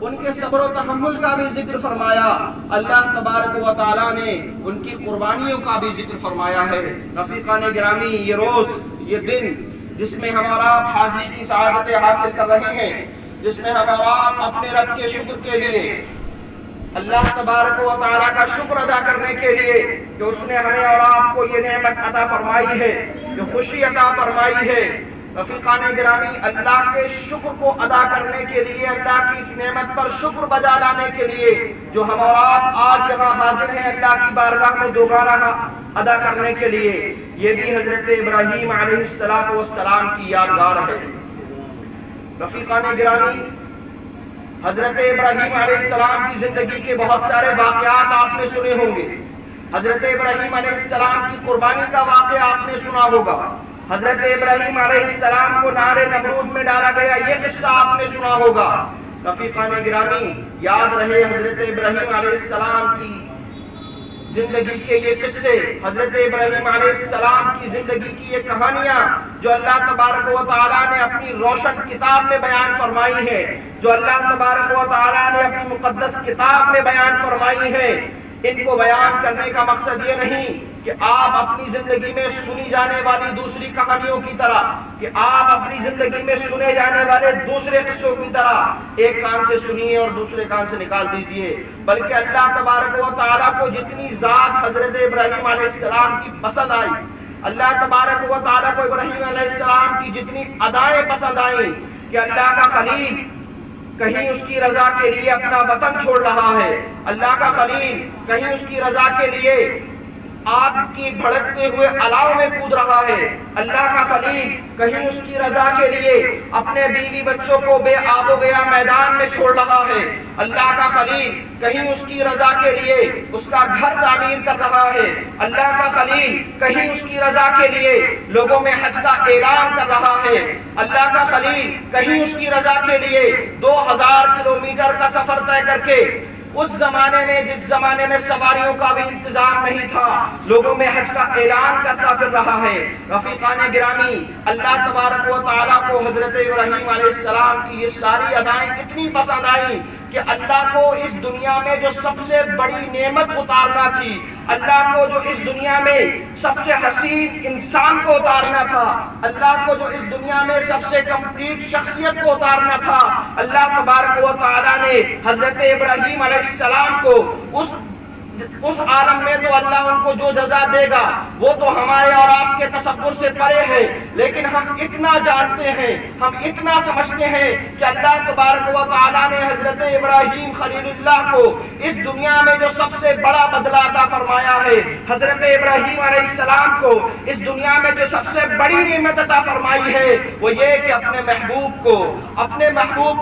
ان کے صبر و تحمل کا بھی ذکر فرمایا، اللہ تبارک و تعالیٰ نے ان کی قربانیوں کا بھی ذکر فرمایا ہے۔ رفیقان گرامی، یہ روز، یہ دن جس میں ہمارا حاضری کی سعادتیں حاصل کر رہے ہیں، جس میں ہمارا اپنے رب کے شکر کے لیے، اللہ تبارک و تعالیٰ کا شکر ادا کرنے کے لیے کہ اس نے ہمیں اور آپ کو یہ نعمت عطا فرمائی ہے، جو خوشی عطا فرمائی ہے۔ رفیقان گرامی، اللہ کے شکر کو ادا کرنے کے لیے، اللہ کی اس نعمت پر شکر بجا لانے کے لیے جو ہم اور آپ آج یہاں حاضر ہیں اللہ کی بارگاہ میں دوبارہ ادا کرنے کے لیے، یہ بھی حضرت ابراہیم علیہ السلام کی یادگار ہے۔ رفیقان گرامی، حضرت ابراہیم علیہ السلام کی زندگی کے بہت سارے واقعات آپ نے سنے ہوں گے۔ حضرت ابراہیم علیہ السلام کی قربانی کا واقعہ آپ نے سنا ہوگا۔ حضرت ابراہیم علیہ السلام کو نار نمرود میں ڈالا گیا، یہ قصہ آپ نے سنا ہوگا۔ رفیقان گرامی، یاد رہے حضرت ابراہیم علیہ السلام کی زندگی کے یہ قصے، حضرت ابراہیم علیہ السلام کی زندگی کی یہ کہانیاں جو اللہ تبارک و تعالیٰ نے اپنی روشن کتاب میں بیان فرمائی ہے، جو اللہ تبارک و تعالیٰ نے اپنی مقدس کتاب میں بیان فرمائی ہے، ان کو بیان کرنے کا مقصد یہ نہیں کہ آپ اپنی زندگی میں سنی جانے والی دوسری کہانیوں کی طرح، کہ آپ اپنی زندگی میں سنے جانے والے دوسرے قصوں کی طرح ایک کان سے سنیے اور دوسرے کان سے نکال دیجئے، بلکہ اللہ تبارک و تعالیٰ کو جتنی ذات حضرت ابراہیم علیہ السلام کی پسند آئی، اللہ تبارک و تعالیٰ کو ابراہیم علیہ السلام کی جتنی ادائیں پسند آئیں کہ اللہ کا خلیل کہیں اس کی رضا کے لیے اپنا وطن چھوڑ رہا ہے، اللہ کا خلیل کہیں اس کی رضا کے لیے آگ کی بھڑکتے ہوئے الاؤ میں کود رہا ہے، اللہ کا خلیل کہیں اس کی رضا کے لیے اپنے بیوی بچوں کو بے آب و گیا میدان میں چھوڑ رہا ہے، اللہ کا خلیل کہیں اس کی رضا کے لیے اس کا گھر تعمیر کر رہا ہے، اللہ کا خلیل کہیں اس کی رضا کے لیے لوگوں میں حج کا اعلان کر رہا ہے، اللہ کا خلیل کہیں اس کی رضا کے لیے 2000 کلومیٹر کا سفر طے کر کے اس زمانے میں، جس زمانے میں سواریوں کا بھی انتظام نہیں تھا، لوگوں میں حج کا اعلان کرتا پھر رہا ہے۔ رفیقان گرامی، اللہ تبارک و تعالیٰ کو حضرت ابراہیم علیہ السلام کی یہ ساری ادائیں اتنی پسند آئیں کہ اللہ کو اس دنیا میں جو سب سے بڑی نعمت اتارنا تھی، اللہ کو جو اس دنیا میں سب سے حسین انسان کو اتارنا تھا، اللہ کو جو اس دنیا میں سب سے کمپلیٹ شخصیت کو اتارنا تھا، اللہ تبارک و تعالیٰ نے حضرت ابراہیم علیہ السلام کو اس عالم میں تو اللہ ان کو جو جزا دے گا وہ تو ہمارے اور آپ کے تصور سے پرے ہے، لیکن ہم اتنا جانتے ہیں، ہم اتنا سمجھتے ہیں کہ اللہ تبارک و تعالیٰ نے حضرت ابراہیم خلیل اللہ کو اس دنیا میں جو سب سے بڑا بدلہ عطا فرمایا ہے، حضرت ابراہیم علیہ السلام کو اس دنیا میں جو سب سے بڑی نعمت عطا فرمائی ہے وہ یہ کہ اپنے محبوب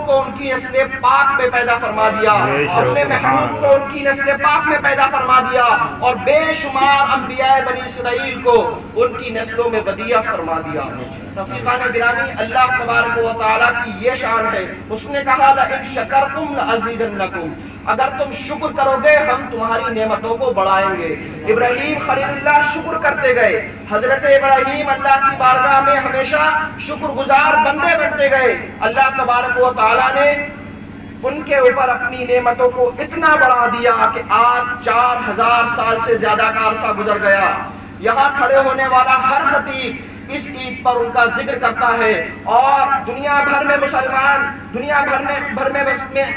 کو ان کی نسل پاک میں پیدا فرما دیا، اپنے محبوب کو ان کی نسل پاک میں پیدا فرما دیا، اور بے شمار انبیاء بنی اسرائیل کو ان کی نسلوں میں ودیع فرما دیا۔ رفیقان گرامی، اللہ تبارک و تعالیٰ کی یہ شان ہے، اس نے کہا لَإِن شَكَرْتُمْ لَأَزِيدَنَّكُمْ، اگر تم شکر کرو گے ہم تمہاری نعمتوں کو بڑھائیں گے۔ ابراہیم خلیل اللہ شکر کرتے گئے، حضرت ابراہیم اللہ کی بارگاہ میں ہمیشہ شکر گزار بندے بنتے گئے۔ اللہ تبارک و تعالیٰ نے ان کے اوپر اپنی نعمتوں کو اتنا بڑھا دیا کہ آج 4000 سال سے زیادہ کا عرصہ گزر گیا، یہاں کھڑے ہونے والا ہر خطیب اس عید پر ان کا ذکر کرتا ہے، اور دنیا بھر میں مسلمان، دنیا بھر میں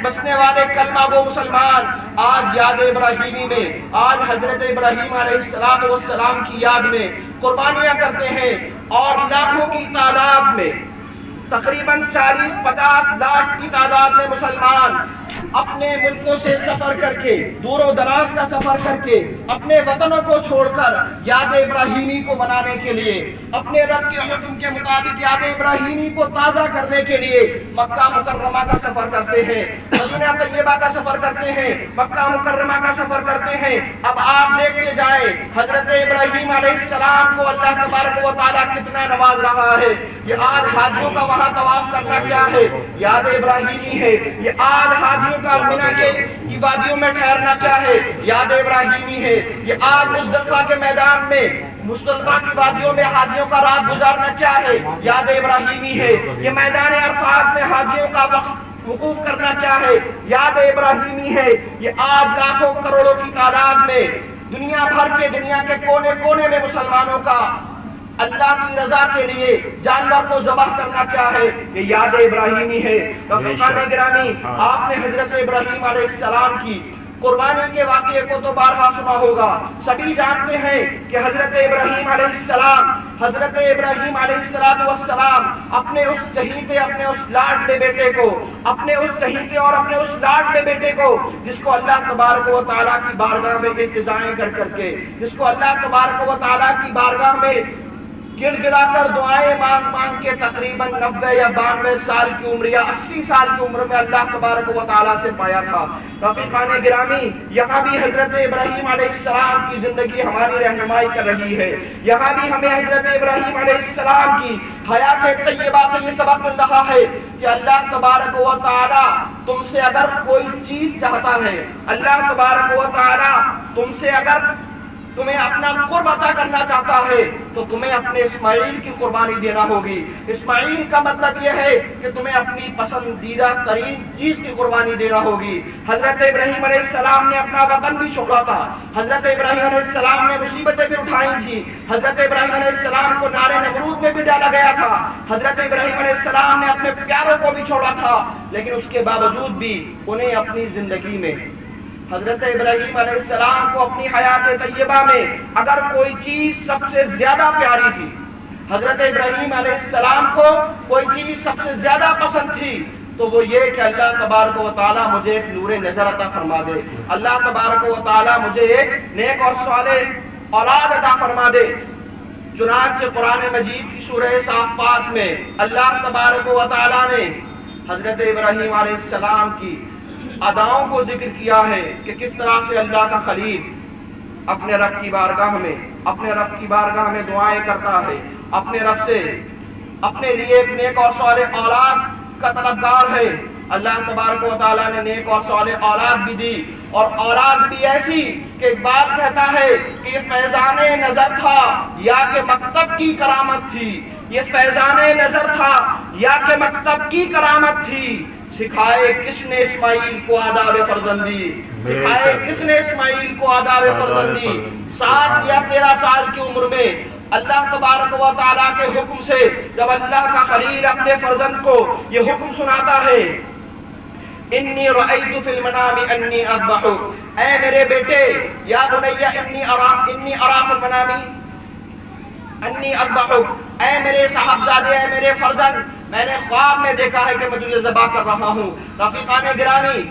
بسنے والے کلمہ گو مسلمان آج یاد ابراہیمی میں، آج حضرت ابراہیم علیہ السلام کی یاد میں قربانیاں کرتے ہیں، اور لاکھوں کی تعداد میں، تقریباً 40-50 لاکھ کی تعداد میں مسلمان اپنے ملکوں سے سفر کر کے، دور و دراز کا سفر کر کے، اپنے وطنوں کو چھوڑ کر یاد ابراہیمی کو منانے کے لیے، اپنے رب کے حکم کے مطابق یاد ابراہیمی کو تازہ کرنے کے لیے مکہ مکرمہ کا سفر کرتے ہیں، مدینہ طیبہ کا سفر کرتے ہیں، مکہ مکرمہ کا سفر کرتے ہیں۔ اب آپ دیکھتے جائیں حضرت ابراہیم علیہ السلام کو اللہ تبارک و تعالیٰ کتنا نواز رہا ہے۔ یہ آج حاجیوں کا وہاں طواف کرنا کیا ہے؟ یاد ابراہیمی ہے۔ یہ آج حاجیوں کا منی کی وادیوں میں ٹھہرنا کیا ہے؟ یاد ابراہیمی ہے۔ یہ آج مزدلفہ کے میدان میں، مزدلفہ کی وادیوں میں حاجیوں کا رات گزارنا کیا ہے؟ یاد ابراہیمی ہے۔ یہ میدان عرفات میں حاجیوں کا وقوف کرنا کیا ہے؟ یاد ابراہیمی ہے. یہ آج لاکھوں کروڑوں کی تعداد میں دنیا بھر کے دنیا کے کونے کونے میں مسلمانوں کا اللہ کی رضا کے لیے جانور کو ذبح کرنا کیا ہے؟ یہ یاد ابراہیمی ہے. رفیقان گرامی، آپ نے حضرت ابراہیم علیہ السلام کی قربانی کے واقعے کو تو بارہا سنا ہوگا. سبھی جانتے ہیں کہ حضرت ابراہیم علیہ السلام اپنے اس چہیتے، اپنے اس لاڈلے بیٹے کو، اپنے اس چہیتے اور اپنے اس لاڈلے بیٹے کو، جس کو اللہ تبارک و تعالیٰ کی بارگاہ میں انتظاریں کر کے، جس کو اللہ تبارک و تعالیٰ کی بارگاہ میں گڑ گڑا کر دعائیں مانگ کے تقریباً 90 یا 92 سال کی عمر یا 80 سال کی عمر میں اللہ تبارک و تعالیٰ سے پایا تھا. رفیقان گرامی، یہاں بھی حضرت ابراہیم علیہ السلام کی زندگی ہماری رہنمائی کر رہی ہے. یہاں بھی ہمیں حضرت ابراہیم علیہ السلام کی حیات طیبہ سے یہ سبق مل رہا ہے کہ اللہ تبارک و تعالیٰ تم سے اگر کوئی چیز چاہتا ہے، اللہ تبارک و تعالیٰ تم سے اگر تمہیں اپنا قرب عطا کرنا چاہتا ہے تو تمہیں اپنے اسماعیل کی قربانی دینا ہوگی. اسماعیل کا مطلب یہ ہے کہ تمہیں اپنی پسندیدہ ترین چیز کی قربانی دینا ہوگی. حضرت ابراہیم علیہ السلام نے اپنا وطن بھی چھوڑا تھا. حضرت ابراہیم علیہ السلام نے مصیبتیں بھی اٹھائی تھی. حضرت ابراہیم علیہ السلام کو نارے نمرود میں بھی ڈالا گیا تھا. حضرت ابراہیم علیہ السلام نے اپنے پیاروں کو بھی چھوڑا تھا، لیکن اس کے باوجود بھی انہیں اپنی زندگی میں حضرت ابراہیم علیہ السلام کو اپنی حیات طیبہ میں اگر کوئی چیز سب سے زیادہ پیاری تھی، حضرت ابراہیم علیہ السلام کو کوئی چیز سب سے زیادہ پسند تھی، تو وہ یہ کہ اللہ تبارک و تعالیٰ مجھے ایک نور نظر عطا فرما دے، اللہ تبارک و تعالیٰ مجھے ایک نیک اور صالح اولاد عطا فرما دے. چنانچہ قرآن مجید کی سورہ صافات میں اللہ تبارک و تعالیٰ نے حضرت ابراہیم علیہ السلام کی اداؤں کو ذکر کیا ہے کہ کس طرح سے اللہ کا خلیل اپنے رب کی بارگاہ میں دعائیں کرتا ہے، اپنے رب سے اپنے لیے ایک نیک اور صالح اولاد کا طلبگار ہے. اللہ تبارک و تعالیٰ نے نیک اور صالح اولاد بھی دی، اور اولاد بھی ایسی کہ ایک بات کہتا ہے کہ یہ فیضان نظر تھا یا کہ مکتب کی کرامت تھی. یہ فیضان نظر تھا یا کہ مکتب کی کرامت تھی. سکھائے کس نے اسماعیل کو آداب فرزندی، سکھائے کس نے اسماعیل کو آداب فرزندی. 7 یا 13 سال کی عمر میں اللہ تبارک و تعالیٰ کے حکم سے جب اللہ کا خلیل اپنے فرزند کو یہ حکم سناتا ہے، انی رأیت فی المنام انی اذبحک، اے میرے بیٹے، یا بنی انی ارا فی المنام انی اذبحک، اے میرے صاحبزادے، اے میرے فرزند، میں نے خواب میں دیکھا ہے کہ میں تجھے ذبح کر رہا ہوں. رفیقان گرامی،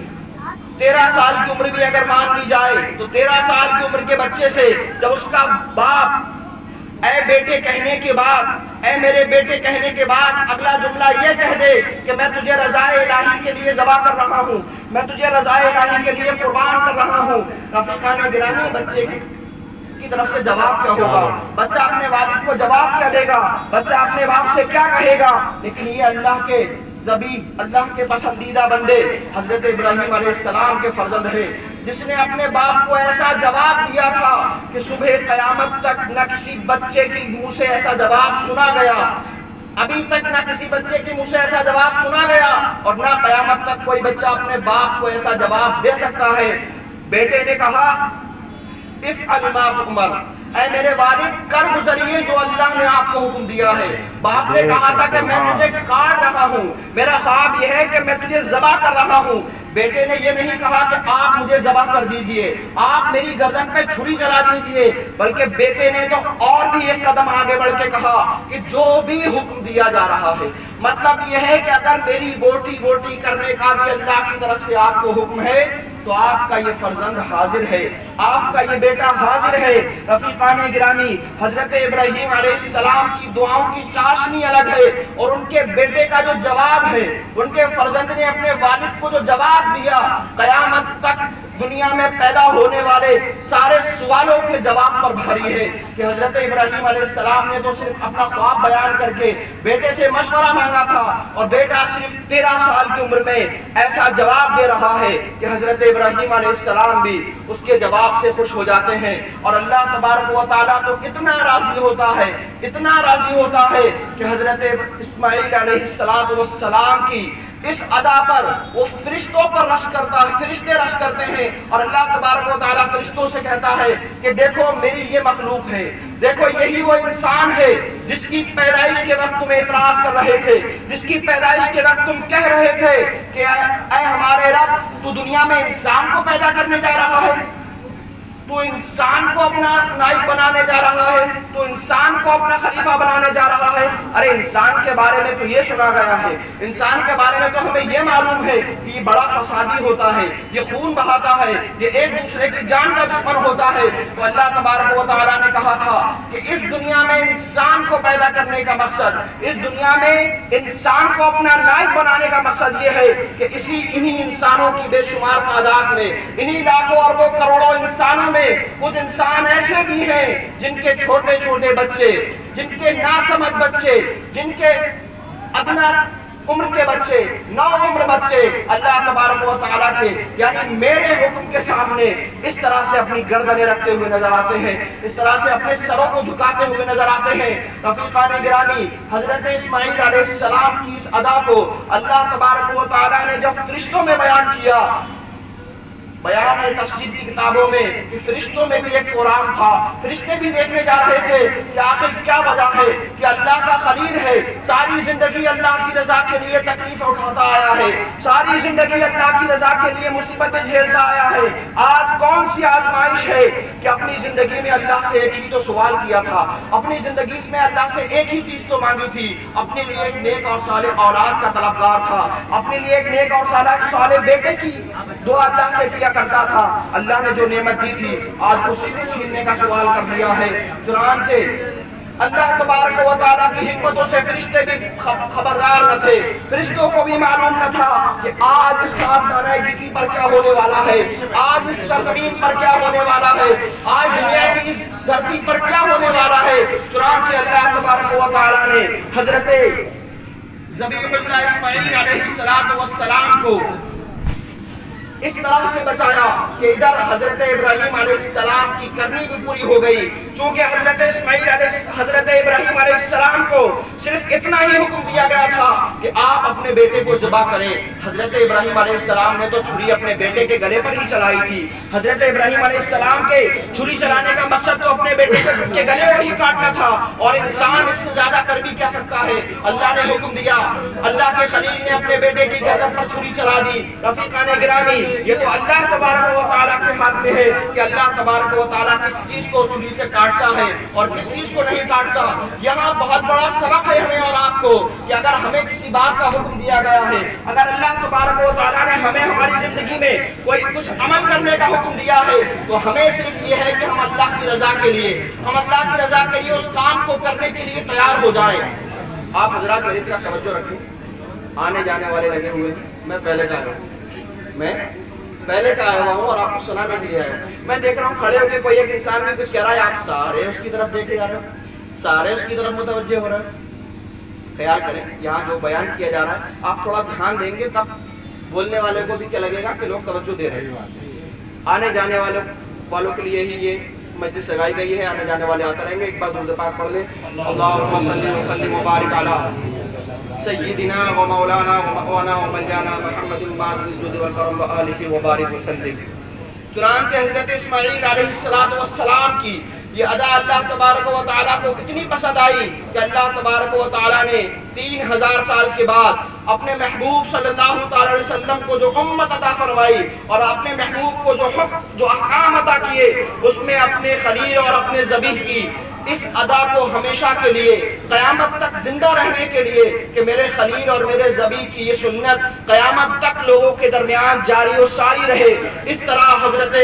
13 سال کی عمر بھی اگر مان لی جائے تو 13 سال کی عمر کے بچے سے جب اس کا باپ اے بیٹے کہنے کے بعد، اے میرے بیٹے کہنے کے بعد اگلا جملہ یہ کہہ دے کہ میں تجھے رضائے الہی کے لیے ذبح کر رہا ہوں، میں تجھے رضائے الہی کے لیے قربان کر رہا ہوں. رفیقان گرامی، بچے کی طرف سے جواب کیا ہوگا؟ بچہ اپنے والد کو جواب کیا دے گا؟ بچہ اپنے باپ سے کیا کہے گا؟ لیکن یہ اللہ کے ذبی، اللہ کے پسندیدہ بندے حضرت ابراہیم علیہ السلام کے فرزند ہیں، جس نے اپنے باپ کو ایسا جواب دیا تھا کہ صبح قیامت تک نہ کسی بچے کی منہ سے ایسا جواب سنا گیا، ابھی تک نہ کسی بچے کی منہ سے ایسا جواب سنا گیا، اور نہ قیامت تک کوئی بچہ اپنے باپ کو ایسا جواب دے سکتا ہے. بیٹے نے کہا افعل ما تؤمر، اے میرے والد کر گزریے جو اللہ نے آپ کو حکم دیا ہے. باپ نے کہا تھا کہ میں تجھے کاٹ رہا ہوں، میرا خواب یہ ہے کہ میں تجھے ذبح کر رہا ہوں. بیٹے نے یہ نہیں کہا کہ آپ مجھے ذبح کر دیجئے، آپ میری گردن پہ چھری چلا دیجئے، بلکہ بیٹے نے تو اور بھی ایک قدم آگے بڑھ کے کہا کہ جو بھی حکم دیا جا رہا ہے، مطلب یہ ہے کہ اگر میری بوٹی بوٹی کرنے کا بھی اللہ کی طرف سے آپ کو حکم ہے تو آپ کا یہ فرزند حاضر ہے، آپ کا یہ بیٹا حاضر ہے. رفیقان گرامی، حضرت ابراہیم علیہ السلام کی دعاؤں کی چاشنی الگ ہے، اور ان کے بیٹے کا جو جواب ہے، ان کے فرزند نے اپنے والد کو جو جواب دیا، قیامت تک دنیا میں پیدا ہونے والے سارے سوالوں کے جواب پر بھاری ہے. کہ حضرت ابراہیم علیہ السلام نے تو صرف اپنا خواب بیان کر کے بیٹے سے مشورہ مانگا تھا، اور بیٹا صرف 13 سال کی عمر میں ایسا جواب دے رہا ہے کہ حضرت ابراہیم علیہ السلام بھی اس کے جواب سے خوش ہو جاتے ہیں. اور اللہ تبارک و تعالیٰ تو اتنا راضی ہوتا ہے، اتنا راضی ہوتا ہے کہ حضرت اسماعیل علیہ السلام کی اس ادا پر وہ فرشتوں پر رشک کرتا ہے، فرشتے رشک کرتے ہیں، اور اللہ تبارک و تعالیٰ فرشتوں سے کہتا ہے کہ دیکھو میری یہ مخلوق ہے، دیکھو یہی وہ انسان ہے جس کی پیدائش کے وقت تم اعتراض کر رہے تھے، جس کی پیدائش کے وقت تم کہہ رہے تھے کہ اے ہمارے رب تو دنیا میں انسان کو پیدا کرنے جا رہا ہے، تو انسان کو اپنا نائب بنانے جا رہا ہے، تو انسان کو اپنا خلیفہ بنانے جا رہا ہے۔ ارے انسان کے بارے میں تو یہ سنا گیا ہے، انسان کے بارے میں تو ہمیں یہ معلوم ہے کہ یہ بڑا فسادی ہوتا ہے، یہ خون بہاتا ہے، یہ ایک دوسرے کی جان کا دشمن ہوتا ہے۔ تو اللہ تبارک و تعالیٰ نے کہا تھا کہ اس دنیا میں انسان کو پیدا کرنے کا مقصد، اس دنیا میں انسان کو اپنا نائب بنانے کا مقصد یہ ہے کہ انہی انسانوں کی بے شمار تعداد میں، انہی لاکھوں اربوں کروڑوں انسانوں میں کچھ انسان ایسے بھی ہیں جن کے چھوٹے چھوٹے بچے، جن کے ناسمجھ بچے، جن کے ادنا عمر کے بچے، نو عمر بچے اللہ تبارک و تعالیٰ کے یعنی میرے حکم کے سامنے اس طرح سے اپنی گردنیں رکھتے ہوئے نظر آتے ہیں، اس طرح سے اپنے سروں کو جھکاتے ہوئے نظر آتے ہیں۔ رفیقان گرامی، حضرت اسماعیل علیہ السلام کی اس ادا کو اللہ تبارک و تعالیٰ نے جب فرشتوں میں بیان کیا، بیان ہے تفسیر کی کتابوں میں کہ فرشتوں میں بھی ایک قرآن تھا، فرشتے بھی دیکھنے جا رہے تھے کہ آخر کیا وجہ ہے کہ اللہ کا خلیل ہے، ساری زندگی اللہ کی رضا کے لیے تکلیف اٹھاتا آیا ہے، ساری زندگی اللہ کی رضا کے لیے مصیبتیں جھیلتا آیا ہے، آج کون سی آزمائش ہے کہ اپنی زندگی میں اللہ سے ایک ہی تو سوال کیا تھا، اپنی زندگی میں اللہ سے ایک ہی چیز تو مانگی تھی، اپنے لیے ایک نیک اور صالح اولاد کا طلبگار تھا، اپنے لیے ایک نیک اور صالح بیٹے کی دعا اللہ سے کیا کرتا تھا۔ اللہ نے جو نعمت دی تھی آج اسی کو چھیننے کا سوال کر دیا ہے۔ چنانچہ اللہ تبارک و تعالیٰ کی حکمتوں سے فرشتے بھی خبردار نہ تھے، فرشتوں کو بھی معلوم نہ تھا کہ آج اس خاکدانہ پر کیا ہونے والا ہے، آج اس سرزمین پر کیا ہونے والا ہے، آج دنیا کی اس دھرتی پر کیا ہونے والا ہے۔ چنانچہ اللہ تبارک و تعالیٰ نے حضرت ذبیح اللہ اسماعیل علیہ السلام کو اس طرح سے بچایا کہ ادھر حضرت ابراہیم علیہ السلام کی کرنی بھی پوری ہو گئی، چونکہ حضرت ابراہیم علیہ السلام کو صرف اتنا ہی حکم دیا گیا تھا کہ آپ اپنے بیٹے کو ذبح کریں۔ حضرت ابراہیم علیہ السلام نے تو چھری اپنے بیٹے کے گلے پر ہی چلائی تھی، حضرت ابراہیم علیہ السلام کے چھری چلانے کا مقصد تو اپنے بیٹے کے گلے پر ہی کاٹنا تھا، اور انسان اس سے زیادہ کر بھی کیا سکتا ہے۔ اللہ نے حکم دیا، اللہ کے خلیل نے اپنے بیٹے کی گردن پر چھری چلا دی۔ رفیقان گرامی، یہ تو اللہ تبارک و تعالیٰ کے ہاتھ میں ہے کہ اللہ تبارک و تعالیٰ کس چیز کو چھری سے کاٹتا ہے اور کس چیز کو نہیں کاٹتا۔ یہاں بہت بڑا سبق ہے ہمیں اور آپ کو کہ اگر ہمیں کسی بات کا حکم دیا گیا ہے، اگر اللہ تبارک و تعالیٰ نے ہمیں ہماری زندگی میں کوئی کچھ عمل کرنے کا حکم دیا ہے تو ہمیں صرف یہ ہے کہ ہم اللہ کی رضا کے لیے، ہم اللہ کی رضا کے لیے اس کام کو کرنے کے لیے تیار ہو جائیں۔ آپ حضرات میری طرف توجہ رکھیں، آنے جانے والے لگے ہوئے ہیں، میں پہلے کا آیا ہوں اور آپ کو سنا کے لیے آیا ہوں۔ میں دیکھ رہا ہوں کھڑے ہو کے کوئی ایک انسان بھی کچھ کہہ رہا ہے، آپ سارے اس کی طرف دیکھے جا رہے ہیں، سارے اس کی طرف متوجہ ہو رہے ہیں۔ خیال کریں یہاں جو بیان کیا جا رہا ہے آپ تھوڑا دھیان دیں گے تب بولنے والے کو بھی کیا لگے گا کہ لوگ توجہ دے رہے ہیں۔ آنے جانے والوں کے لیے ہی یہ مجلس لگائی گئی ہے، آنے جانے والے آتے رہیں گے۔ ایک بار درود پاک پڑھ لیں، اللہم صلی وسلم وبارک علی سیدنا و مولانا و مأوانا و ملجانا محمد بعد الجود والکرم و آلہ وبارک وسلم۔ چنانچہ حضرت اسماعیل علیہ السلام کی یہ ادا اللہ تبارک و تعالیٰ کو اتنی پسند آئی کہ اللہ تبارک و تعالیٰ نے 3000 سال کے بعد اپنے محبوب صلی اللہ علیہ وسلم کو جو امت عطا فرمائی اور اپنے محبوب کو جو احکام عطا کیے، اس میں اپنے خلیل اور اپنے ذبیح کی اس ادا کو ہمیشہ کے لیے قیامت تک زندہ رہنے کے لیے کہ میرے خلیل اور میرے ذبیح کی یہ سنت قیامت تک لوگوں کے درمیان جاری و ساری رہے، اس طرح حضرت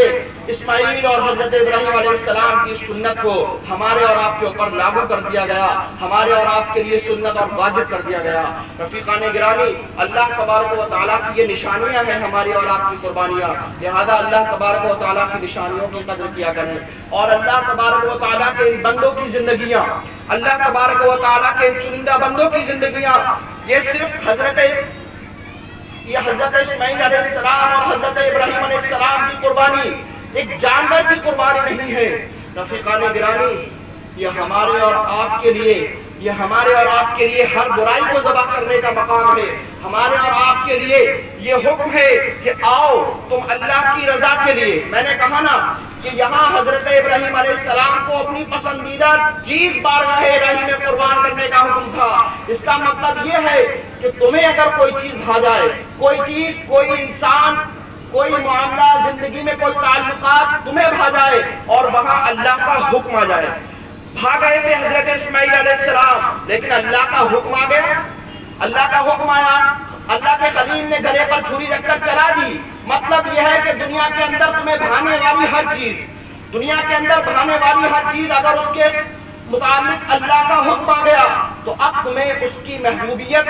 اسماعیل اور حضرت ابراہیم علیہ السلام کی سنت کو ہمارے اور آپ کے اوپر لاگو کر دیا گیا، ہمارے اور آپ کے لیے سنت اور واجب کر دیا گیا۔ رفیقان گرامی، اللہ تبارک و تعالیٰ کی یہ نشانیاں ہیں ہماری اور آپ کی قربانیاں، لہذا اللہ تبارک و تعالیٰ کی نشانیوں کی قدر کیا کریں، اور اللہ تبارک و تعالیٰ کے ان بندوں کی زندگیاں، اللہ تبارک و تعالیٰ کے چنندہ بندوں کی زندگیاں، یہ صرف حضرت اسماعیل علیہ السلام اور حضرت ابراہیم علیہ السلام کی قربانی ایک جانور کی قربانی نہیں ہے۔ رفیقان گرامی، یہ ہمارے اور آپ کے لیے ہر برائی کو ذبح کرنے کا مقام ہے، ہمارے اور آپ کے لیے یہ حکم ہے کہ آؤ تم اللہ کی رضا کے لیے. میں نے کہا نا کہ یہاں حضرت ابراہیم علیہ السلام کو اپنی پسندیدہ چیز بارگاہ الہی میں قربان کرنے کا حکم تھا. اس کا مطلب یہ ہے کہ تمہیں اگر کوئی چیز بھا جائے، کوئی چیز، کوئی انسان، کوئی معاملہ، زندگی میں کوئی تعلقات تمہیں بھا جائے اور وہاں اللہ کا حکم آ جائے. بھا گئے تھے حضرت اسماعیل علیہ السلام، لیکن اللہ کا حکم آ گیا، اللہ کا حکم آیا، اللہ کے خلیل نے گلے پر چھری رکھ کر چلا دی. مطلب یہ ہے کہ دنیا کے اندر تمہیں بھانے والی ہر چیز، دنیا کے اندر بھانے والی ہر چیز اگر اس کے متعلق اللہ کا حکم آ گیا تو اب تمہیں اس کی محبوبیت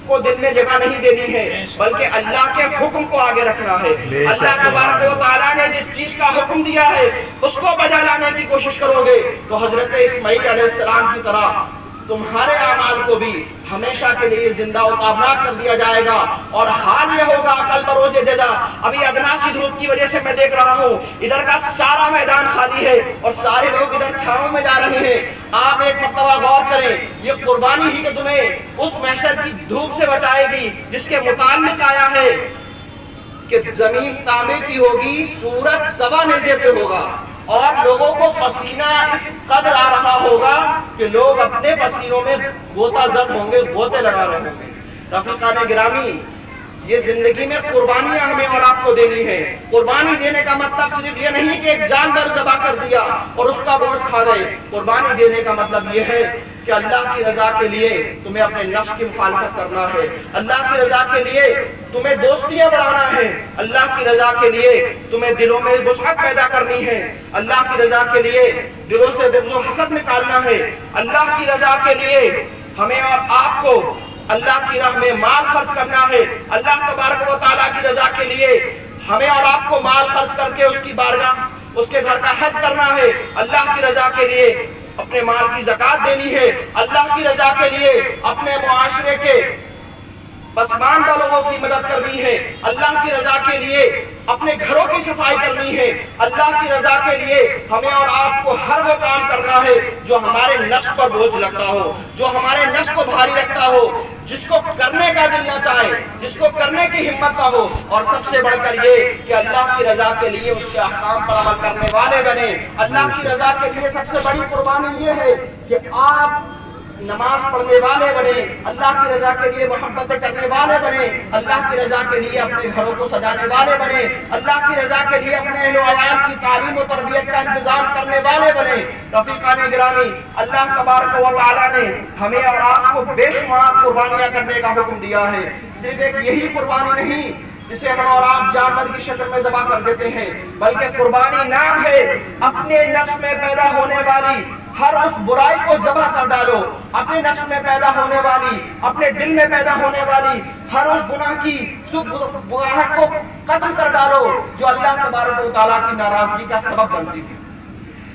کو دل میں جگہ نہیں دینی ہے، بلکہ اللہ کے حکم کو آگے رکھنا ہے. اللہ تبارک و تعالیٰ نے جس چیز کا حکم دیا ہے اس کو بجا لانے کی کوشش کرو گے تو حضرت اسماعیل علیہ السلام کی طرح تمہارے اعمال کو بھی ہمیشہ کے لیے زندہ و تابناک کر دیا جائے گا. اور حال یہ ہوگا کل بروز جزا. ابھی ادنا سی دھوپ کی وجہ سے میں دیکھ رہا ہوں ادھر کا سارا میدان خالی ہے اور سارے لوگ ادھر چھاؤں میں جا رہے ہیں. آپ ایک مرتبہ غور کریں، یہ قربانی ہی کہ تمہیں اس محشر کی دھوپ سے بچائے گی جس کے متعلق آیا ہے کہ زمین تانبے کی ہوگی، سورج سوا نیزے پہ ہوگا اور لوگوں کو پسینہ اس قدر آ رہا ہوگا کہ لوگ اپنے پسینوں میں غوطہ زد ہوں گے، غوطے لگا رہے ہوں گے. رفیقان گرامی، یہ زندگی میں قربانیاں ہمیں اور آپ کو دینی ہے. قربانی دینے کا مطلب صرف یہ نہیں کہ ایک جانور ذبح کر دیا اور اس کا گوشت کھا گئے. قربانی دینے کا مطلب یہ ہے کہ اللہ کی رضا کے لیے تمہیں اپنے نفس کی مخالفت کرنا ہے، اللہ کی رضا کے لیے تمہیں دوستیاں بڑھانا ہے، اللہ کی رضا کے لیے تمہیں دلوں میں وسعت پیدا کرنی ہے، اللہ کی رضا کے لیے دلوں سے بغض و حسد نکالنا ہے. اللہ کی رضا کے لیے ہمیں اور آپ کو اللہ کی راہ میں مال خرچ کرنا ہے. اللہ تبارک و تعالیٰ کی رضا کے لیے ہمیں اور آپ کو مال خرچ کر کے اس کی بارگاہ، اس کے گھر کا حج کرنا ہے. اللہ کی رضا کے لیے اپنے مال کی زکات دینی ہے. اللہ کی رضا کے لیے اپنے معاشرے کے پسماندہ لوگوں کی مدد کرنی ہے. اللہ کی رضا کے لیے اپنے گھروں کی صفائی کرنی ہے. اللہ کی رضا کے لیے ہمیں اور آپ کو ہر وہ کام کرنا ہے جو ہمارے نفس پر بوجھ لگتا ہو، جو ہمارے نفس کو بھاری رکھتا ہو، جس کو کرنے کا دل نہ چاہے، جس کو کرنے کی ہمت نہ ہو. اور سب سے بڑھ کر یہ کہ اللہ کی رضا کے لیے اس کے احکام پر عمل کرنے والے بنے. اللہ کی رضا کے لیے سب سے بڑی قربانی یہ ہے کہ آپ نماز پڑھنے والے بنے، اللہ کی رضا کے لیے محبتیں کرنے والے بنے، اللہ کی رضا کے لیے اپنے گھروں کو سجانے والے بنے، اللہ کی رضا کے لیے اپنے اہل و عیال کی تعلیم و تربیت کا انتظام کرنے والے بنے. رفیقان گرامی، اللہ تبارک و تعالیٰ نے ہمیں اور آپ کو بے شمار قربانیاں کرنے کا حکم دیا ہے. صرف ایک یہی قربانی نہیں جسے ہم اور آپ جانور کی شکل میں ذبح کر دیتے ہیں، بلکہ قربانی نام ہے اپنے نفس میں پیدا ہونے والی ہر اس برائی کو ذبح کر ڈالو. اپنے نفس میں پیدا ہونے والی، اپنے دل میں پیدا ہونے والی ہر اس گناہ کی بغاہٹ کو قتل کر ڈالو جو اللہ تبارک و تعالیٰ کی ناراضگی کا سبب بنتی تھی.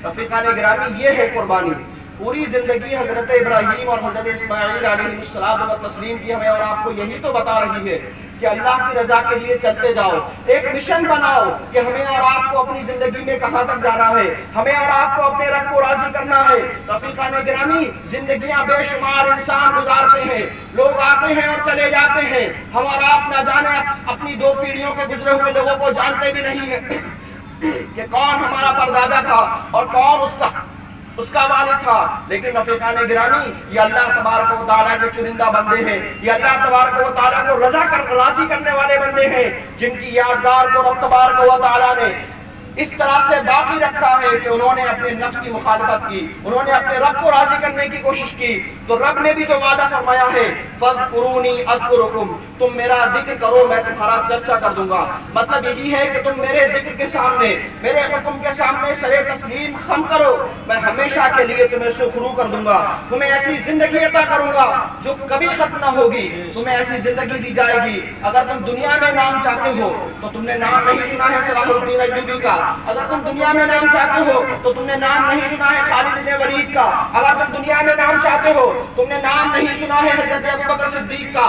رفیقان گرامی، یہ ہے قربانی. پوری زندگی حضرت ابراہیم اور حضرت اسماعیل علیہ السلام و تسلیم کی ہمیں اور آپ کو یہی تو بتا رہی ہے کہ اللہ کی رضا کے لیے چلتے جاؤ. ایک مشن بناؤ کہ ہمیں اور آپ کو اپنی زندگی میں کہاں تک جانا ہے، ہمیں اور آپ کو اپنے رب کو راضی کرنا ہے. رفیقان گرامی، زندگیاں بے شمار انسان گزارتے ہیں، لوگ آتے ہیں اور چلے جاتے ہیں. ہم اور آپ نہ جانے اپنی دو پیڑھیوں کے گزرے ہوئے لوگوں کو جانتے بھی نہیں ہیں کہ کون ہمارا پردادا تھا اور کون اس کا والد تھا. لیکن رفیقان گرامی، یہ اللہ تبارک و تعالیٰ کے چنندہ بندے ہیں، یہ اللہ تبارک و تعالیٰ کو راضی کرنے والے بندے ہیں جن کی یادگار کو رب تبارک و تعالیٰ نے اس طرح سے باقی رکھا ہے کہ انہوں نے اپنے نفس کی مخالفت کی، انہوں نے اپنے رب کو راضی کرنے کی کوشش کی. تو رب نے بھی جو وعدہ فرمایا ہے فَاذْكُرُونِي أَذْكُرُكُمْ، تم میرا ذکر کرو میں تمہارا چرچا کر دوں گا. مطلب یہی ہے کہ تم میرے ذکر کے سامنے، میرے حکم کے سامنے سرے تسلیم خم کرو، میں ہمیشہ کے لیے تمہیں سرخرو کر دوں گا. تمہیں ایسی زندگی عطا کروں گا جو کبھی ختم نہ ہوگی. تمہیں ایسی زندگی دی جائے گی. اگر تم دنیا میں نام چاہتے ہو تو تم نے نام نہیں سنا ہے صلاح الدین ایوبی کا. اگر تم دنیا میں نام چاہتے ہو تو تم نے نام نہیں سنا ہے خالد بن ولید کا. اگر تم دنیا میں نام چاہتے ہو تم نے نام نہیں سنا ہے حضرت ابوبکر صدیق کا.